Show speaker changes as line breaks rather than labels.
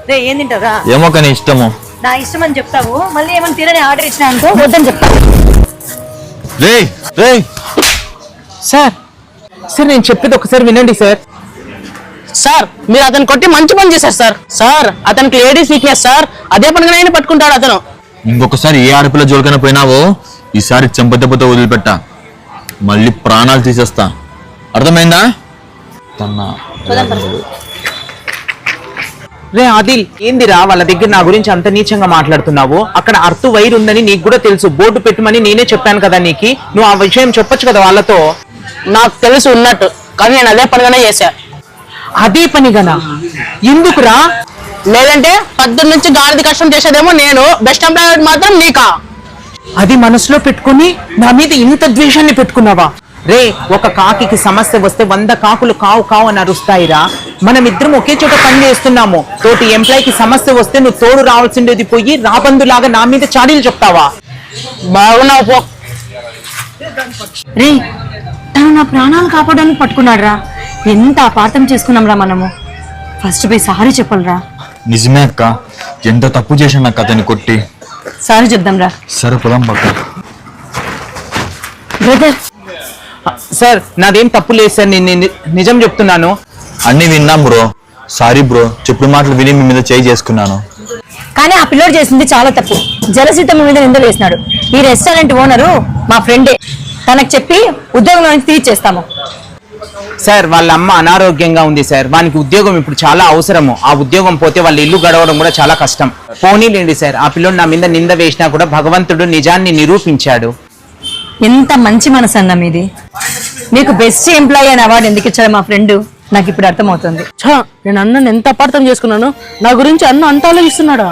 రే ఏం తింటావురా?
ఏమో కానీ ఇష్టము.
నా ఇష్టం అని చెప్తావు, మళ్ళీ ఏమైనా తినని ఆర్డర్ ఇచ్చినా అనుకో వద్దని చెప్తావు.
రే రే
సార్ సార్ నేను చెప్పేది ఒకసారి వినండి సార్. సార్ మీరు అతను కొట్టి మంచి పని చేశారు సార్. సార్ అతనికి లేడీస్ వీక్నెస్ సార్, అదే పనిగా నేను పట్టుకుంటాడు అతను.
ఇంకొకసారి ఏ ఆడపిల్ల జోలికైనా పోయినావో ఈసారి చెంపదెబ్బతో వదిలిపెట్టా, మళ్ళీ ప్రాణాలు తీసేస్తా. అర్థమైందా?
రే ఆదిల్, ఏందిరా వాళ్ళ దగ్గర నా గురించి అంత నీచంగా మాట్లాడుతున్నావు? అక్కడ అర్తు వైర్ ఉందని నీకు కూడా తెలుసు, బోర్డు పెట్టమని నేనే చెప్పాను కదా నీకు. నువ్వు ఆ విషయం చెప్పొచ్చు కదా వాళ్ళతో. నాకు తెలుసు ఉన్నట్టు, కానీ నేను అదే పనిగానే చేశా. అదే పనిగానా? ఎందుకురా? లేదంటే 10 నుంచి గాడిద కష్టం చేసేదేమో నేను, బెస్ట్ ఎంప్లాయ్ మాత్రం నీకా? అది మనసులో పెట్టుకుని నా మీద ఇంత ద్వేషాన్ని పెట్టుకున్నావా? రే, ఒక కాకి సమస్య వస్తే 100 కాకులు కావు కావు అని అరుస్తాయిరా. మనం ఇద్దరం ఒకే చోట పని చేస్తున్నాము. తోటి ఎంప్లాయ్కి సమస్య వస్తే నువ్వు తోడు రావాల్సిండేది పోయి రాబందులాగా నా మీద చాడీలు చెప్తావా? బాగున్నావు పో.
రే, తను నా ప్రాణాలు కాపాడడానికి పట్టుకున్నాడు రా. ఎంత అపార్థం చేసుకున్నాం రా మనము. ఫస్ట్ పోయి సారీ చెప్పాలరా.
నిజమే అక్క, ఎంత తప్పు చేశాను అక్క అతన్ని కొట్టి.
సారీ చెప్దాం రా.
సరే పొలం పక్క.
బ్రదర్
సార్ నాదేం తప్పు లేదు సార్, నేను నిజం చెప్తున్నాను.
అన్ని విన్నాం బ్రో, సారీ బ్రో. చెప్పుడు మాటలు విని మీ మీద చేయి చేసుకున్నాను.
కానీ ఆ పిల్లడు చేసింది చాలా తప్పు. జలసీత మీద నిందలు వేసినాడు. ఈ రెస్టారెంట్ ఓనరు మా ఫ్రెండే, తనకు చెప్పి ఉద్యోగంలో నుంచి తీర్చేస్తాము.
సార్ వాళ్ళ అమ్మ అనారోగ్యంగా ఉంది సార్, వానికి ఉద్యోగం ఇప్పుడు చాలా అవసరము. ఆ ఉద్యోగం పోతే వాళ్ళ ఇల్లు గడవడం కూడా చాలా కష్టం. పోనీలేండి సార్, ఆ పిల్లోడు నా మీద నింద వేసినా కూడా భగవంతుడు నిజాన్ని నిరూపించాడు.
ఎంత మంచి మనసు అన్న మీది. మీకు బెస్ట్ ఎంప్లాయీ అని అవార్డు ఎందుకు ఇచ్చాడు మా ఫ్రెండ్, నాకు ఇప్పుడు అర్థమవుతుంది.
నేను అన్నను ఎంత అపార్థం చేసుకున్నాను. నా గురించి అన్న అంత ఆలోచిస్తున్నాడా?